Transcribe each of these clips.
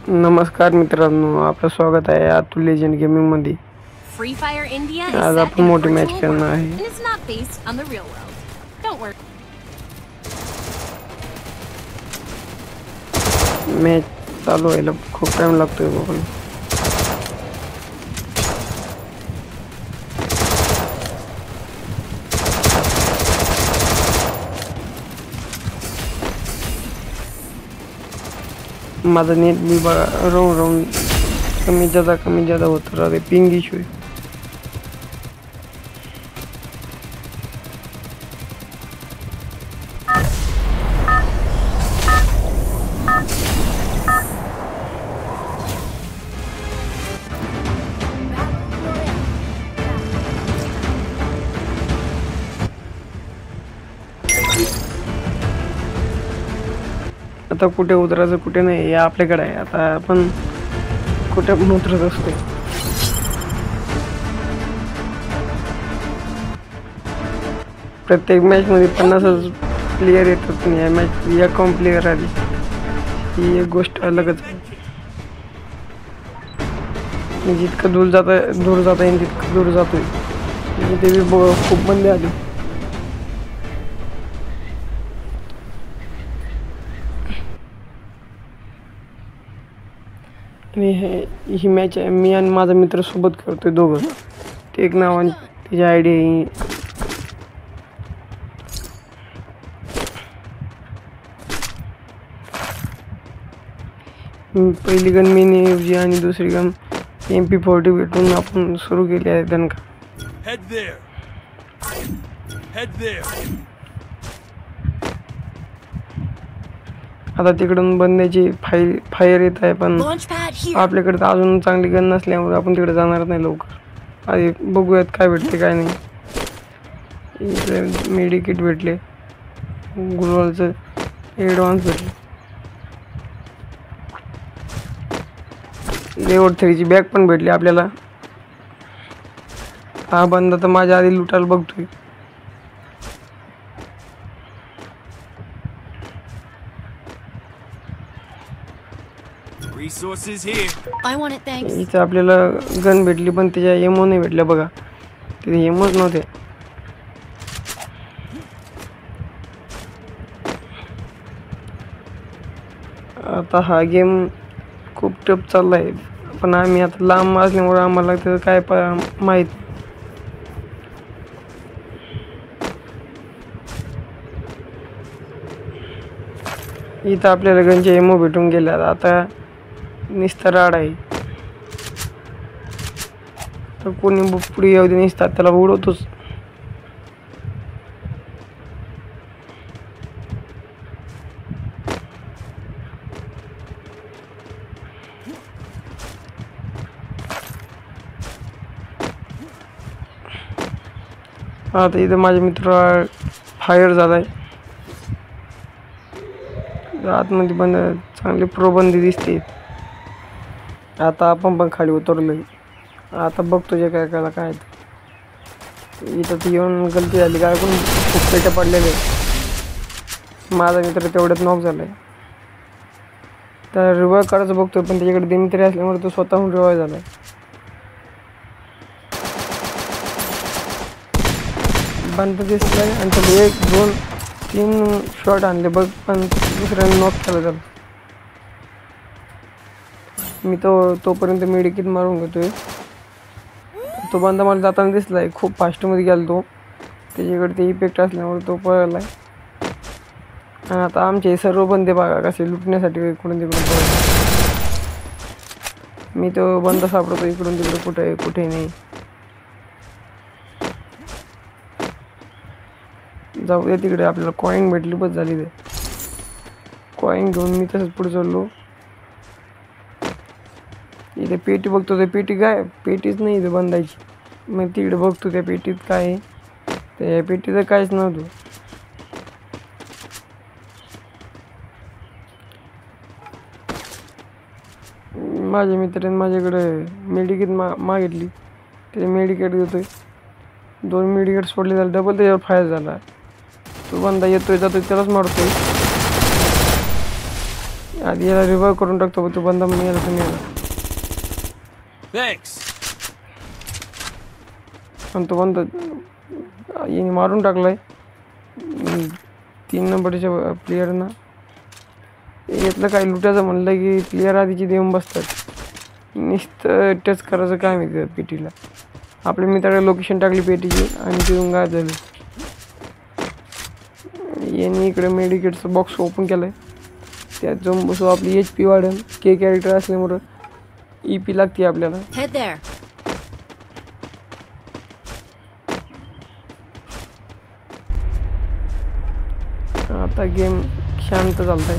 नमस्कार मित्रांनो, आपलं स्वागत आहे अतुल लेजंड गेमिंग मध्ये। Free Fire India is आज set आपण in a मोठी मॅच virtual करणार world आहे। and is not based on the real world. Don't worry. Match चालू व्हायला खूप टाइम लागतोय बाबा। माझा नेट मी राहून कमी जादा होत राहते, पिंग इश्यू आहे। आता कुठे उतरायचं कुठे नाही हे आपल्याकडे आहे। आता आपण कुठे उतरत असतो। प्रत्येक मॅच मध्ये 50 प्लेयर येतात, या मॅच या कम प्लेयर आली ही एक गोष्ट अलगच आहे। जितकं दूर जाता येईल तितकं दूर जातोय। इथे भी खूप बंदे आले। ही मॅच आहे, मी आणि माझा मित्र सोबत खेळतोय दोघं। ते एक नाव आणि त्याची आयडी आहे। पहिली गन मिनी एफजी आणि दुसरी गन MP40 भेटून आपण सुरू केली आहे दणका। आता तिकडून बंद्याची फायर येत आहे, पण आपल्याकडे तर अजून चांगली गन नसल्यामुळे आपण तिकडे जाणार नाही लवकर। आधी बघूयात काय भेटते काय नाही। इथे मेडिकिट भेटले, गुलवालचं ॲडव्हान्स भेटले, लेवल 3 ची बॅग पण भेटली आपल्याला। हा बंदा तर माझ्या आधी लुटायला बघतोय। Resources here. I want it, thanks. इथे आपल्याला गन भेटली, पण त्याच्या एमओ नाही भेटल्या बघा। तिथे एमओच नव्हते। आता हा गेम खूप टफ चाललाय, पण आम्ही आता लांब असल्यामुळे आम्हाला त्याचं काय माहित। इथं आपल्याला गनचे एमओ भेटून गेल्यात। आता निस्ता राड आहे, तर कोणी पुढे येऊ दे, निसतात त्याला उडवतोच। आता इथं माझे मित्र फायर झालाय। आतमध्ये बंद चांगले प्रो बंदी दिसते। आता आपण पण खाली उतरलोय। आता बघतो जे काय काय इथं ती येऊन गलती झाली काय, पण खूप पेट्या पडलेले। माझा मित्र तेवढ्यात नॉक झालाय, तर रिवाइव करायचं बघतोय, पण त्याच्याकडे दिमित्री असल्यामुळे तो स्वतःहून रिवाइव झालाय। बंद दिसलाय आणि त्याला 1 2 3 शॉट आणले बघ, पण दुसऱ्याने नॉक केला त्याला। मी तोपर्यंत मेडिकिट मारून घेतोय। तो बंदा मला जाताना दिसलाय, खूप फास्ट मध्ये गेला तो। त्याच्याकडे ते इफेक्ट असल्यामुळे तो पळालाय। आणि आता आमचे सर्व बंदे बघा कसे लुटण्यासाठी इकडून तिकडून पळतात। मी तो बंदा सापडतो इकडून तिकडे, कुठे नाही। जाऊ दे तिकडे, आपल्याला कॉइन भेटली बस झाली। ते कॉइन घेऊन मी तसंच पुढे चाललो। इथे पेटी बघतो, ते पेटी काय पेटीच नाही इथे बंदायची। मग तिकडे बघतो त्या पेटीत काय आहे, त्या पेटीत काहीच नव्हतं। माझ्या मित्राने माझ्याकडे मेडिकेट मागितली, ते मेडिकेट देतोय। 2 मेडिकेट सोडले, झाले डबल त्याच्यावर फायर झाला। तो बंदा येतोय जातोय त्यालाच मारतोय। आधी याला रिवाइव करून टाकतो तो बंदा मिळाला तर मिळाला Thanks. पण तो बंदा याने मारून टाकलाय 3 नंबरच्या प्लेयरना यातलं काही लुटायचं म्हणलं की प्लेयर आधीची देऊन बसतात नुसतं टच करायचं काय माहिती पेटीला आपल्या मित्राला लोकेशन टाकली पेटीची आणि तिथून गायब झाली यांनी इकडे मेडिकेटचं बॉक्स ओपन केलं आहे त्यात जाऊन बसू आपली HP वाढेल के कॅरेक्टर असल्यामुळं EP लागते आपल्याला Head there. आता गेम शांत चालतंय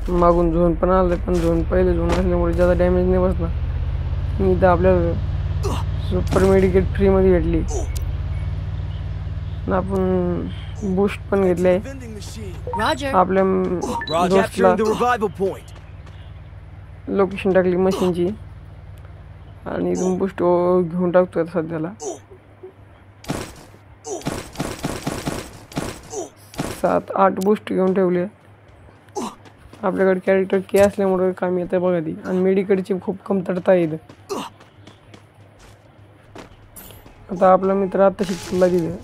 मागून झोन पण आलं पण झोन पहिले झोन असल्यामुळे जास्त डॅमेज नाही बसणार मी तर आपल्याला सुपर मेडिकेट फ्रीमध्ये भेटली आपण बूस्ट पण घेतले आहे Vending machine. Roger. आपल्या Roger. दोस्तला Capturing the revival point. Location टाकली मशीनची आणि इथून बूस्ट घेऊन टाकतोय सध्याला 7-8 बूस्ट घेऊन ठेवले आपल्याकडे कॅरेक्टर के असल्यामुळे काम येतं बघा ती आणि मेडिकेटची खूप कमतरता आहे इथं आता आपला मित्र आता शिकला तिथे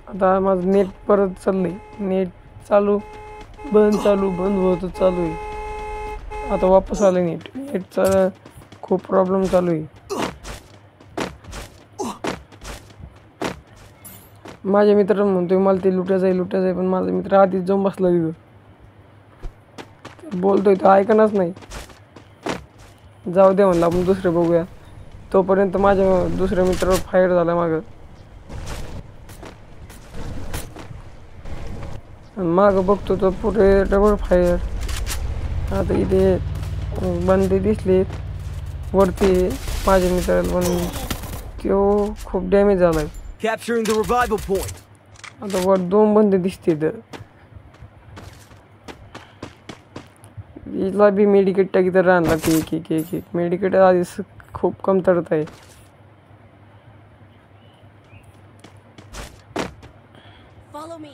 आता माझं नेट परत चाललंय नेट चालू बंद होत चालू आहे आता वापस आलं नेटचा खूप प्रॉब्लेम चालू आहे माझ्या मित्रांनो म्हणतोय मला ते लुटायचं आहे पण माझा मित्र आधीच जाऊन बसला तिथं बोलतोय तो ऐकणच नाही जाऊ दे म्हणलं आपण दुसरे बघूया तोपर्यंत माझ्या दुसऱ्या मित्रावर फायर झाला मागं मागं बघतो तो पुढे डबल फायर आता इथे बंदे दिसले वरती माझ्या मित्राला पण तो खूप डॅमेज झाला आहे Capturing the revival point. आता वर 2 बंदे दिसते तर हिला बी मेडिकेट टाकी तर राहणार की एक मेडिकेट आधीच खूप कमतरता आहे Follow me.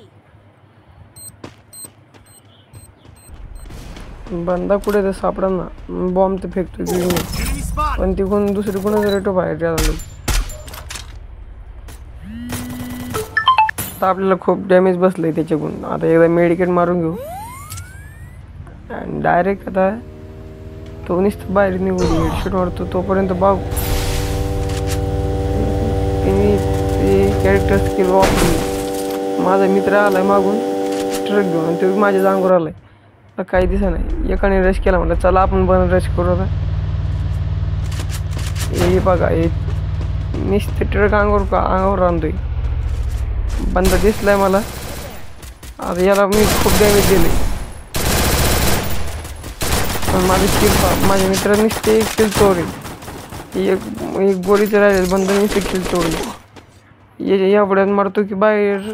बंदा कुठे तर सापडा ना बॉम्ब तर फेकतो Enemy spot. पण तिकडून दुसरी कोणाच रेटो बाहेर आलो आता आपल्याला खूप डॅमेज बसलंय त्याच्याकडून आता एकदा मेडिकेट मारून घेऊ आणि डायरेक्ट आता तो नुसतं बाहेर निघून हेडशॉट मारतो तोपर्यंत बाग ते कॅरेक्टर स्किल वापरली माझा मित्र आलाय मागून ट्रक घेऊन आणि तो माझ्या जांगवर आलाय तर काही दिसा नाही एकाने रश केला म्हटलं चला आपण पण रश करू आता हे बघा हे नुसते ट्रक अंगावर आणतोय बंद दिसलाय मला आता याला मी खूप डॅमेज दिले पण माझी किल माझ्या मित्रांनी ते किल चोरी एक गोळीचं राहिले बंद नुसते किल चोरी या पुढ्यात मारतो की बाहेर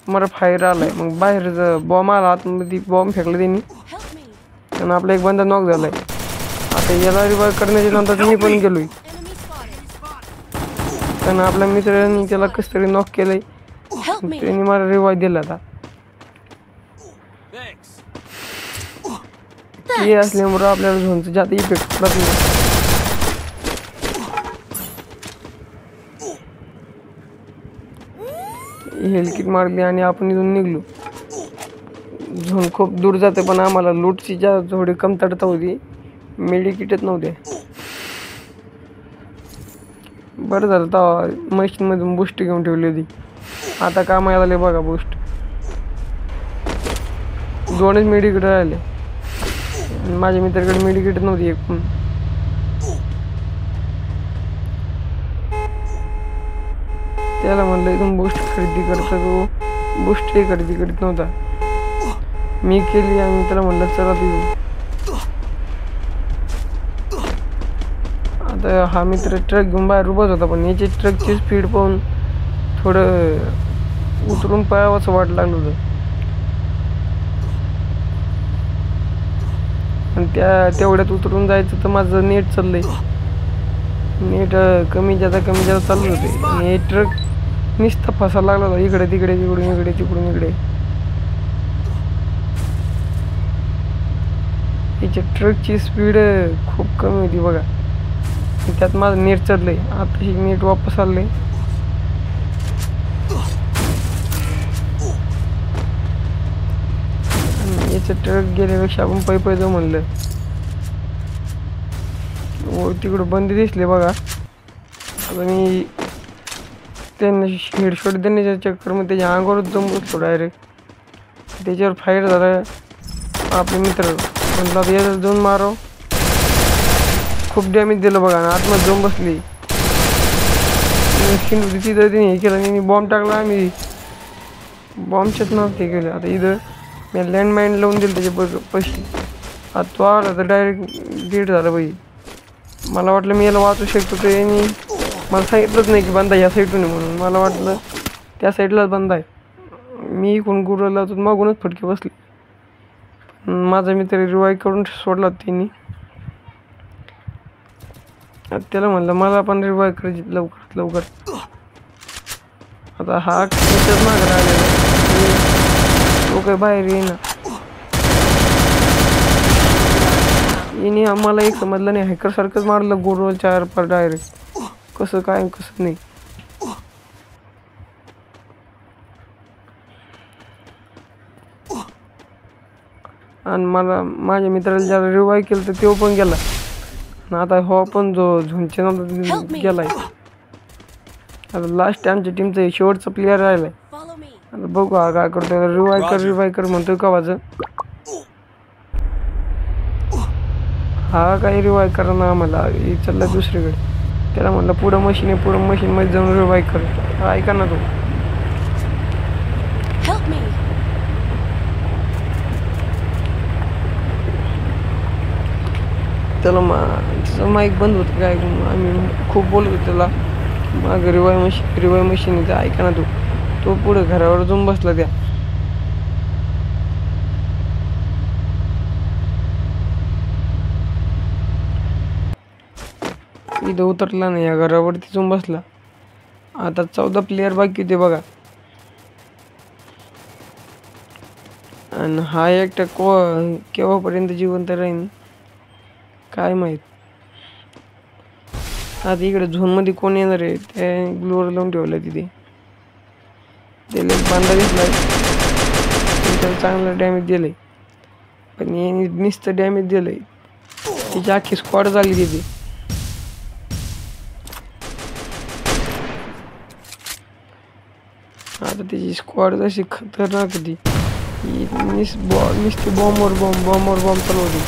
मला फायर आलाय मग बाहेर बॉम्ब आला आतमध्ये बॉम्ब फेकला त्यांनी Help me. आणि आपला एक बंदा नॉक झालाय आता याला रिवाइव करण्याच्या नंतर मी पण गेलोय Enemy spotted. कारण आपल्या मित्रांनी त्याला कसं तरी नॉक केलंय Help me. त्यांनी मला रिवाइव दिला आता Thanks. हे असल्यामुळं आपल्याला झोनचं जास्त इफेक्ट पडत नाही हेल्थ किट मारली आणि आपण इथून निघलो झोन खूप दूर जाते पण आम्हाला लूटची ज्या थोडी कमतरता होती मेडिकिटच नव्हते बरं झालं तेव्हा मशीनमधून बूस्ट घेऊन ठेवली होती आता काम आले बघा बूस्ट 2च मेडिकेट राहिले माझ्या मित्राकडे मेडिकेट नव्हती एक पण त्याला म्हणलं इथून बूस्ट खरेदी करता तो बूस्टही खरेदी करीत नव्हता मी केली आणि त्याला म्हणलं चला तू आता हा मित्र ट्रक घेऊन बाहेर उभाच होता पण याची ट्रकची स्पीड पाहून थोडं उतरून पळावंसं वाट लागलं होतं आणि तेवढ्यात उतरून जायचं तर माझं नेट चाललंय नेट कमी जादा चालू होते आणि ट्रक नुसता फसायला लागला होता इकडे तिकडे तिकडून इकडे. याच्या ट्रकची स्पीड खूप कमी होती बघा. त्यात माझं नेट चढलंय. आता ही नेट वापस आलंय. आणि याचं ट्रक गेल्यापेक्षा आपण पै जाऊ म्हणलं. तिकडं बंदी दिसले बघा. आता मी त्यांना हेडशॉट देण्याच्या चक्करमध्ये त्याच्या अंगावरच जाऊन बसतो डायरेक्ट. त्याच्यावर फायर झाला आपले मित्र. म्हटलं आता याच्यात जाऊन मारो. खूप डॅमेज दिलं बघा. आणि आतमध्ये जाऊन बसली. तिथं तिने हे केलं आणि बॉम्ब टाकला. आम्ही बॉम्बच्याच नव्हते हे केलं. आता इथं मी लँडमाईन लावून दिलं त्याच्या पैसे. आता तो आला तर डायरेक्ट डेट झाला पाहिजे. मला वाटलं मी याला वाचू शकतो तर यांनी मला सांगितलंच नाही की बंदा ह्या साईडून आहे म्हणून. मला वाटलं त्या साईडलाच बंदा आहे. मी इकडून गुरला तर मागूनच फटके बसले. माझा मित्र रिवाईव्ह करून सोडला त्यांनी. त्याला म्हणलं मला पण रिवाईव्ह करायची लवकर. आता हा त्याच्याच मागे राहिलेला तो काही बाहेर येईना. याने आम्हाला एक समजलं नाही. हॅकरसारखंच मारलं गोरवल 4 पर डायरेक्ट. कसं काय कसं नाही. आणि मला माझ्या मित्राला ज्याला रिवाईव्ह केलं तर तो पण गेला. आणि आता हो पण जो झुंचे नव्हता गेलाय. आता लास्ट टाइमच्या टीमचा शेवटचा प्लेअर राहिलाय. Follow me. आता बघू हा काय करतो. रिवाईव्ह कर म्हणतोय का वाजं. हा काही रिवाईव्ह करा ना आम्हाला. चालला दुसरीकडे. त्याला म्हणलं पुढं मशीन मध्ये जाऊन रिवाईव्ह कर. ऐका ना तो. Help me. त्याला त्याचं माईक बंद होतं काय. आम्ही खूप बोलत होतो त्याला मागं रिवाईव्ह मशीन येते. ऐका ना तो पुढे घरावर जाऊन बसला. त्या इथं उतरला नाही. या घरावरती जाऊन बसला. आता 14 प्लेयर बाकी होते बघा. आणि हा एकटा केव्हापर्यंत जिवंत राहीन काय माहीत. आता इकडे झोनमध्ये कोण येणार आहे त्या ग्लोअर लावून ठेवलं तिथे. त्याला बांधा दिसलाय. त्याला चांगलं डॅमेज दिलंय. पण याने नुसतं डॅमेज दिलंय. त्याची अख्खी स्क्वॉड झाली तिथे. आता त्याची स्क्वॉड जशी खतरनाक होती. नुसती बॉम्बवर बॉम्ब चालू होती.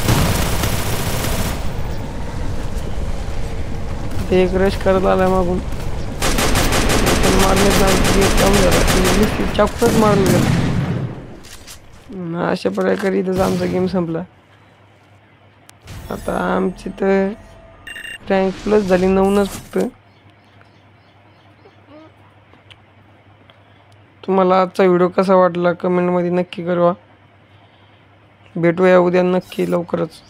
ते एक रश करत आला मागून. मारण्यात चाकूच मारलं गेलं. अशा प्रकारे इथंच आमचा गेम संपला. आता आमची तर रँक प्लस झाली 9च फक्त. तुम्हाला आजचा व्हिडिओ कसा वाटला कमेंटमध्ये नक्की कळवा. भेटूया उद्या नक्की लवकरच.